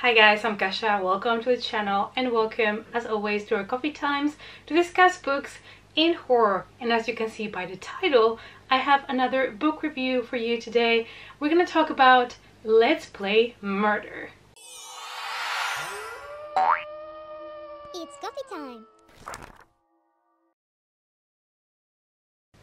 Hi guys, I'm Kasha. Welcome to the channel and welcome as always to our coffee times to discuss books in horror. And as you can see by the title, I have another book review for you today. We're going to talk about Let's Play Murder. It's coffee time.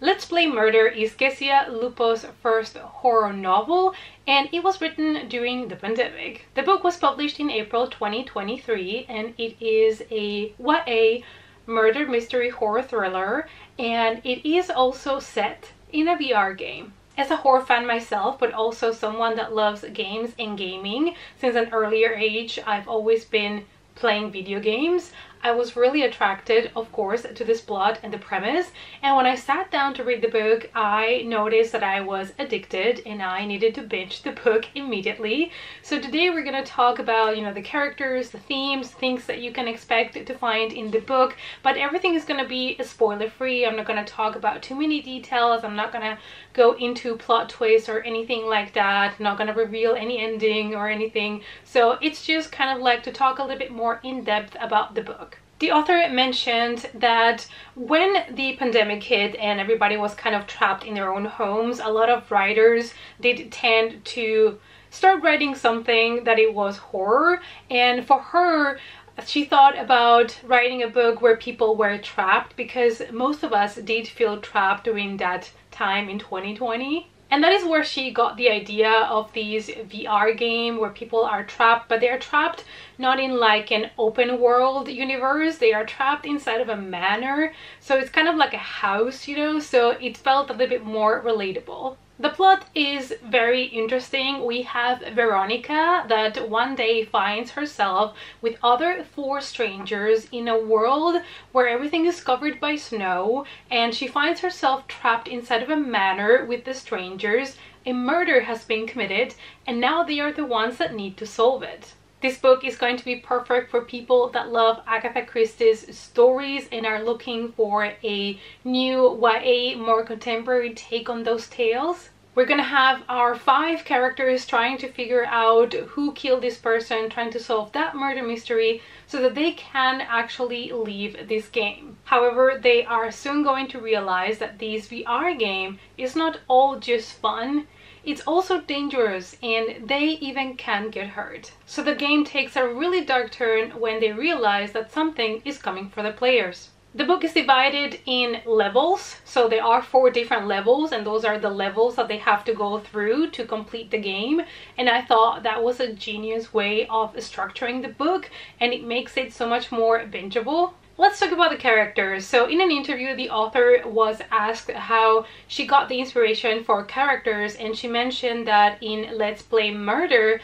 Let's Play Murder is Kessia Lupo's first horror novel, and it was written during the pandemic. The book was published in April 2023, and it is a YA murder mystery horror thriller, and it is also set in a VR game. As a horror fan myself, but also someone that loves games and gaming, since an earlier age I've always been playing video games, I was really attracted, of course, to this plot and the premise, and when I sat down to read the book, I noticed that I was addicted and I needed to binge the book immediately. So today we're going to talk about, the characters, the themes, things that you can expect to find in the book, but everything is going to be spoiler-free. I'm not going to talk about too many details. I'm not going to go into plot twists or anything like that. I'm not going to reveal any ending or anything. So it's just kind of like to talk a little bit more in depth about the book. The author mentioned that when the pandemic hit and everybody was kind of trapped in their own homes, a lot of writers did tend to start writing something that it was horror. And for her, she thought about writing a book where people were trapped, because most of us did feel trapped during that time in 2020. And that is where she got the idea of these VR game where people are trapped, but they are trapped not in like an open world universe. They are trapped inside of a manor. So it's kind of like a house, so it felt a little bit more relatable. The plot is very interesting. We have Veronica that one day finds herself with other 4 strangers in a world where everything is covered by snow, and she finds herself trapped inside of a manor with the strangers. A murder has been committed, and now they are the ones that need to solve it. This book is going to be perfect for people that love Agatha Christie's stories and are looking for a new YA, more contemporary take on those tales. We're gonna have our 5 characters trying to figure out who killed this person, trying to solve that murder mystery so that they can actually leave this game. However, they are soon going to realize that this VR game is not all just fun. It's also dangerous, and they even can get hurt. So the game takes a really dark turn when they realize that something is coming for the players. The book is divided in levels, so there are 4 different levels, and those are the levels that they have to go through to complete the game. And I thought that was a genius way of structuring the book, and it makes it so much more bingeable. Let's talk about the characters. So in an interview, the author was asked how she got the inspiration for characters, and she mentioned that in Let's Play Murder,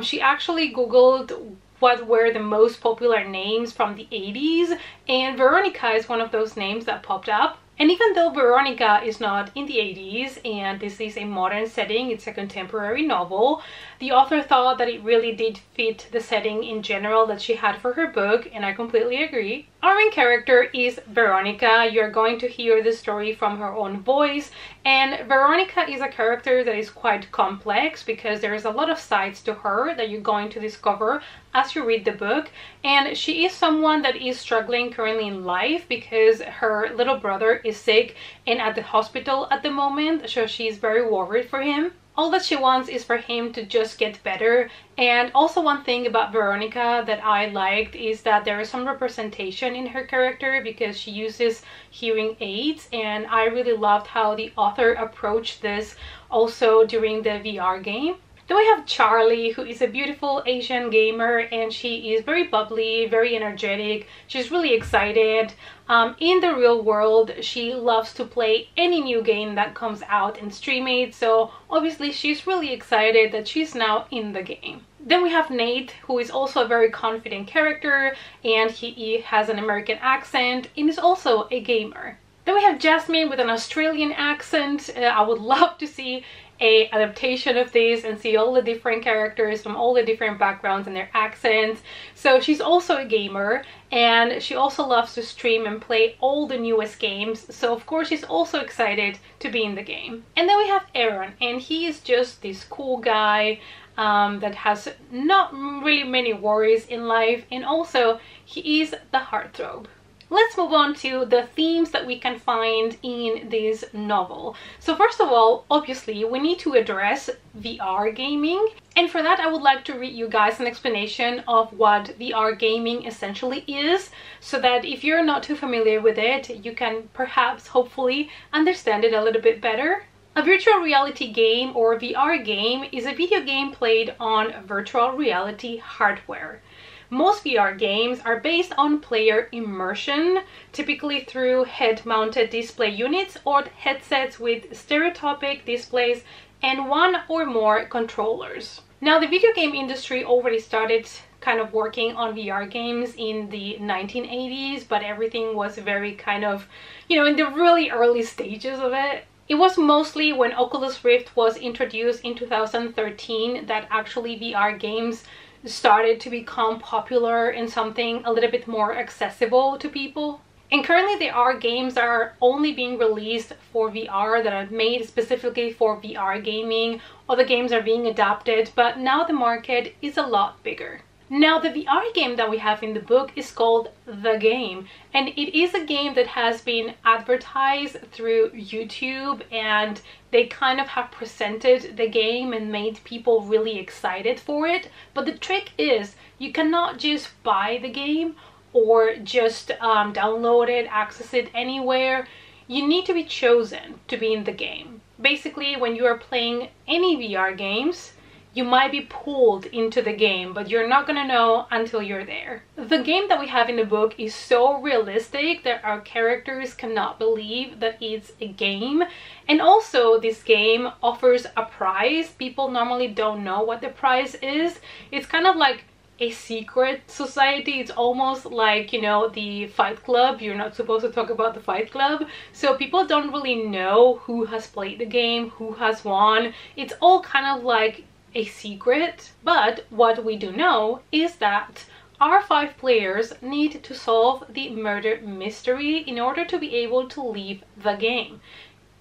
she actually Googled what were the most popular names from the 80s, and Veronica is one of those names that popped up. And even though Veronica is not in the 80s and this is a modern setting, it's a contemporary novel, the author thought that it really did fit the setting in general that she had for her book, and I completely agree. Our main character is Veronica. You're going to hear the story from her own voice, and Veronica is a character that is quite complex because there's a lot of sides to her that you're going to discover as you read the book. And she is someone that is struggling currently in life because her little brother is sick and at the hospital at the moment, so she's very worried for him. All that she wants is for him to just get better. And also one thing about Veronica that I liked is that there is some representation in her character because she uses hearing aids, and I really loved how the author approached this also during the VR game. Then we have Charlie, who is a beautiful Asian gamer, and she is very bubbly, very energetic. She's really excited. In the real world, she loves to play any new game that comes out and stream it, so obviously she's really excited that she's now in the game. Then we have Nate, who is also a very confident character, and he has an American accent and is also a gamer. Then we have Jasmine with an Australian accent. I would love to see a adaptation of this and see all the different characters from all the different backgrounds and their accents. So she's also a gamer, and she also loves to stream and play all the newest games, so of course she's also excited to be in the game. And then we have Aaron, and he is just this cool guy. that has not really many worries in life, and also he is the heartthrob. Let's move on to the themes that we can find in this novel. So first of all, obviously, we need to address VR gaming. And for that, I would like to read you guys an explanation of what VR gaming essentially is, so that if you're not too familiar with it, you can perhaps, hopefully, understand it a little bit better. A virtual reality game or VR game is a video game played on virtual reality hardware. Most VR games are based on player immersion, typically through head-mounted display units or headsets with stereoscopic displays and one or more controllers. Now, the video game industry already started kind of working on VR games in the 1980s, but everything was very kind of, in the really early stages of it. It was mostly when Oculus Rift was introduced in 2013 that actually VR games started to become popular and something a little bit more accessible to people. And currently there are games that are only being released for VR, that are made specifically for VR gaming. Other games are being adapted, but now the market is a lot bigger. Now, the VR game that we have in the book is called The Game, and it is a game that has been advertised through YouTube, and they kind of have presented the game and made people really excited for it. But the trick is, you cannot just buy the game or just download it, access it anywhere. You need to be chosen to be in the game. Basically, when you are playing any VR games, you might be pulled into the game, but you're not gonna know until you're there. The game that we have in the book is so realistic that our characters cannot believe that it's a game. And also, this game offers a prize. People normally don't know what the prize is. It's kind of like a secret society. It's almost like, the Fight Club. You're not supposed to talk about the Fight Club. So people don't really know who has played the game, who has won. It's all kind of like a secret. But what we do know is that our 5 players need to solve the murder mystery in order to be able to leave the game.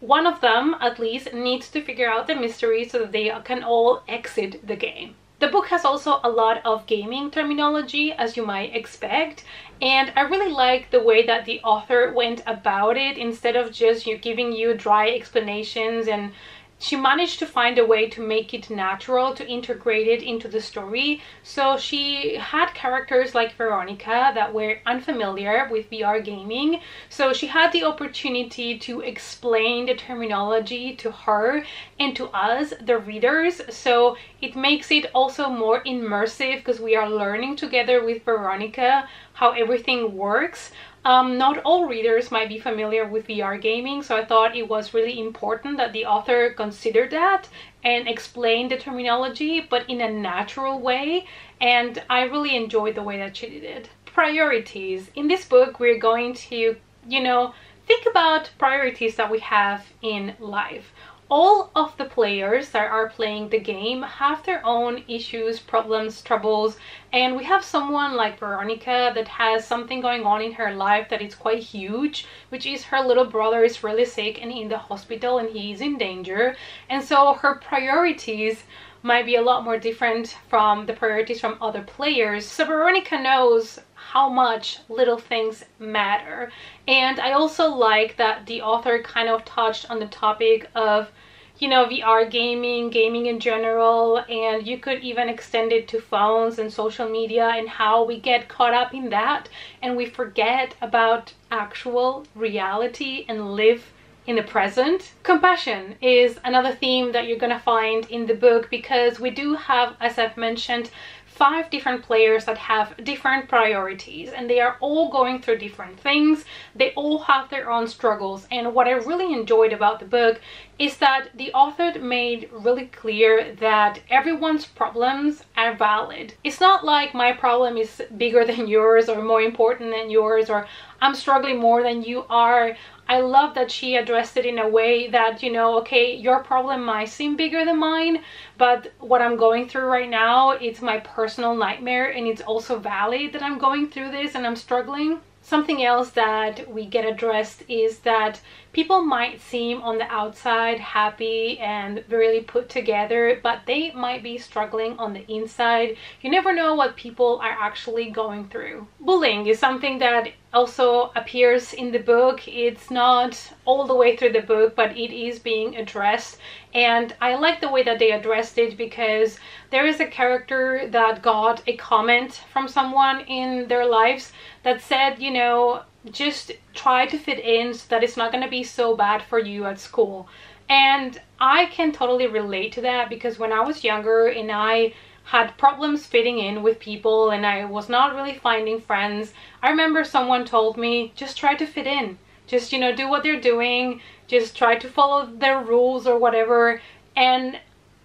One of them, at least, needs to figure out the mystery so that they can all exit the game. The book has also a lot of gaming terminology, as you might expect, and I really like the way that the author went about it. Instead of just giving you dry explanations, and she managed to find a way to make it natural, to integrate it into the story. So she had characters like Veronica that were unfamiliar with VR gaming. So she had the opportunity to explain the terminology to her and to us, the readers. So it makes it also more immersive because we are learning together with Veronica how everything works. Not all readers might be familiar with VR gaming, so I thought it was really important that the author considered that and explained the terminology, but in a natural way, and I really enjoyed the way that she did it. Priorities. In this book, we're going to, think about priorities that we have in life. All of the players that are playing the game have their own issues, problems, troubles, and we have someone like Veronica that has something going on in her life that is quite huge, which is her little brother is really sick and in the hospital and he is in danger. And so her priorities might be a lot more different from the priorities from other players. So Veronica knows how much little things matter. And I also like that the author kind of touched on the topic of, VR gaming in general, and you could even extend it to phones and social media and how we get caught up in that and we forget about actual reality and live in the present. Compassion is another theme that you're gonna find in the book, because we do have, as I've mentioned, 5 different players that have different priorities, and they are all going through different things. They all have their own struggles, and what I really enjoyed about the book is that the author made really clear that everyone's problems are valid. It's not like my problem is bigger than yours or more important than yours, or I'm struggling more than you are. I love that she addressed it in a way that, okay, your problem might seem bigger than mine, but what I'm going through right now, it's my personal nightmare, and it's also valid that I'm going through this and I'm struggling. Something else that we get addressed is that people might seem on the outside happy and really put together, but they might be struggling on the inside. You never know what people are actually going through. Bullying is something that also appears in the book. It's not all the way through the book, but it is being addressed. And I like the way that they addressed it, because there is a character that got a comment from someone in their lives that said, you know, just try to fit in so that it's not going to be so bad for you at school. And I can totally relate to that, because when I was younger and I had problems fitting in with people and I was not really finding friends, I remember someone told me, just try to fit in. Just, you know, do what they're doing. Just try to follow their rules or whatever. And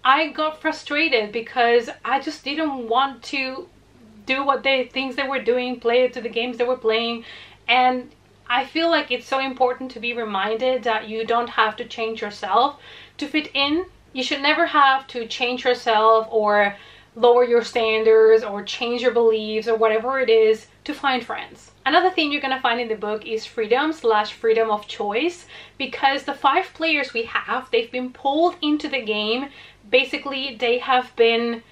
I got frustrated because I just didn't want to do what things they were doing, play to the games they were playing. And I feel like it's so important to be reminded that you don't have to change yourself to fit in. You should never have to change yourself or lower your standards or change your beliefs or whatever it is to find friends. Another thing you're going to find in the book is freedom of choice, because the 5 players we have, they've been pulled into the game. Basically, they have been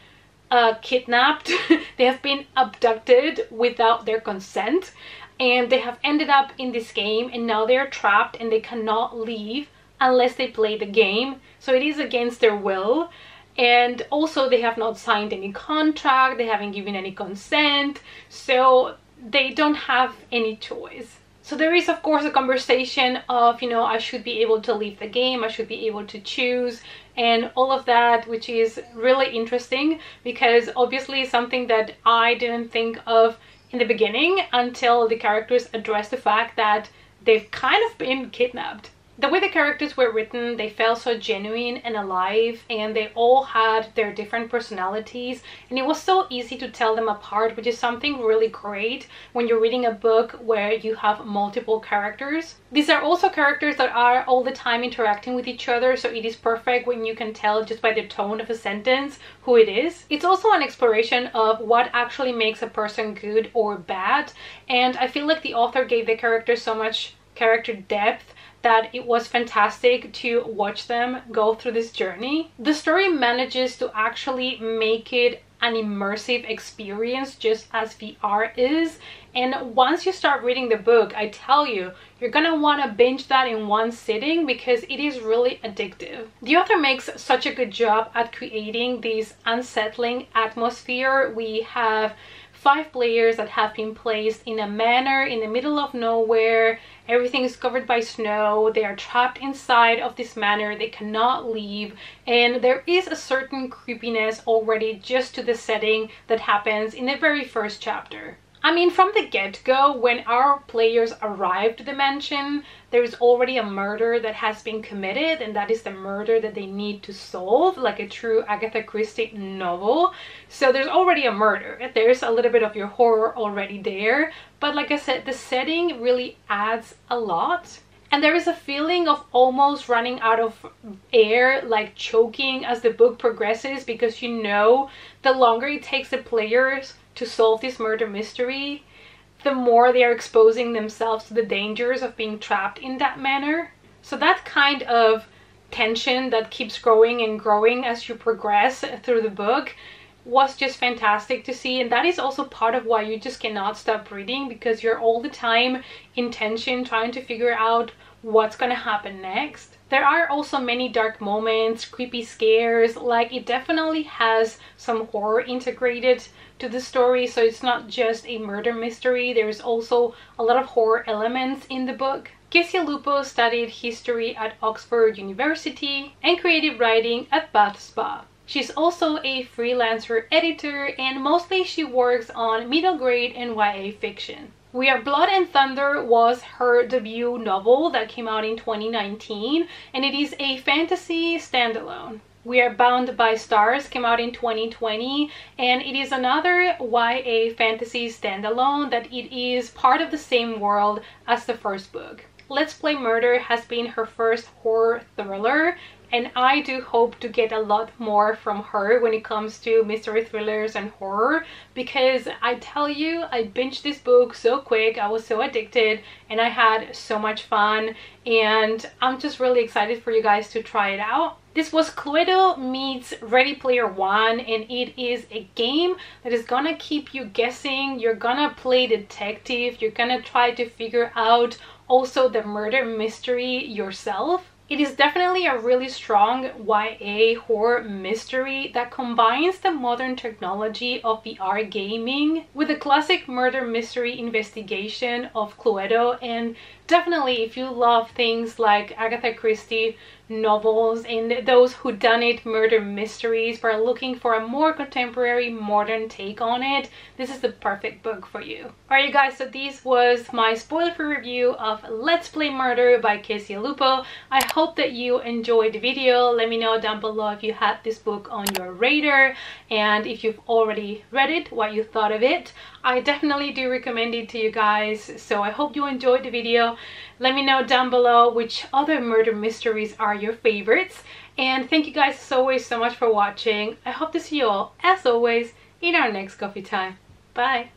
kidnapped, they have been abducted without their consent, and they have ended up in this game, and now they're trapped and they cannot leave unless they play the game. So it is against their will. And also they have not signed any contract, they haven't given any consent, so they don't have any choice. So there is of course a conversation of, you know, I should be able to leave the game, I should be able to choose, and all of that, which is really interesting, because obviously something that I didn't think of in the beginning until the characters address the fact that they've kind of been kidnapped. The way the characters were written, they felt so genuine and alive, and they all had their different personalities, and it was so easy to tell them apart, which is something really great when you're reading a book where you have multiple characters. These are also characters that are all the time interacting with each other, so it is perfect when you can tell just by the tone of a sentence who it is. It's also an exploration of what actually makes a person good or bad, and I feel like the author gave the characters so much character depth that it was fantastic to watch them go through this journey. The story manages to actually make it an immersive experience, just as VR is. And once you start reading the book, I tell you, you're gonna want to binge that in one sitting, because it is really addictive. The author makes such a good job at creating this unsettling atmosphere. We have 5 players that have been placed in a manor in the middle of nowhere. Everything is covered by snow. They are trapped inside of this manor. They cannot leave. And there is a certain creepiness already just to the setting that happens in the very first chapter. I mean, from the get-go, when our players arrive to the mansion, there is already a murder that has been committed, and that is the murder that they need to solve, like a true Agatha Christie novel. So there's already a murder. There's a little bit of your horror already there. But like I said, the setting really adds a lot. And there is a feeling of almost running out of air, like choking as the book progresses, because you know the longer it takes the players to solve this murder mystery, the more they are exposing themselves to the dangers of being trapped in that manner. So that kind of tension that keeps growing and growing as you progress through the book was just fantastic to see, and that is also part of why you just cannot stop reading, because you're all the time in tension trying to figure out what's gonna happen next. There are also many dark moments, creepy scares, like it definitely has some horror integrated to the story, so it's not just a murder mystery. There's also a lot of horror elements in the book. Kezia Lupo studied history at Oxford University and creative writing at Bath Spa. She's also a freelancer editor, and mostly she works on middle grade and YA fiction. We Are Blood and Thunder was her debut novel that came out in 2019, and it is a fantasy standalone. We Are Bound by Stars came out in 2020, and it is another YA fantasy standalone that it is part of the same world as the first book. Let's Play Murder has been her first horror thriller, and I do hope to get a lot more from her when it comes to mystery thrillers and horror, because I tell you, I binged this book so quick, I was so addicted, and I had so much fun, and I'm just really excited for you guys to try it out. This was Cluedo meets Ready Player One, and it is a game that is gonna keep you guessing. You're gonna play detective, you're gonna try to figure out also the murder mystery yourself. It is definitely a really strong YA horror mystery that combines the modern technology of VR gaming with the classic murder mystery investigation of Cluedo. And definitely, if you love things like Agatha Christie novels and those whodunit murder mysteries but are looking for a more contemporary modern take on it, this is the perfect book for you. Alright you guys, so this was my spoiler-free review of Let's Play Murder by Kezia Lupo. I hope that you enjoyed the video. Let me know down below if you had this book on your radar, and if you've already read it, what you thought of it. I definitely do recommend it to you guys, so I hope you enjoyed the video. Let me know down below which other murder mysteries are your favorites, and thank you guys so much for watching. I hope to see you all, as always, in our next coffee time. Bye!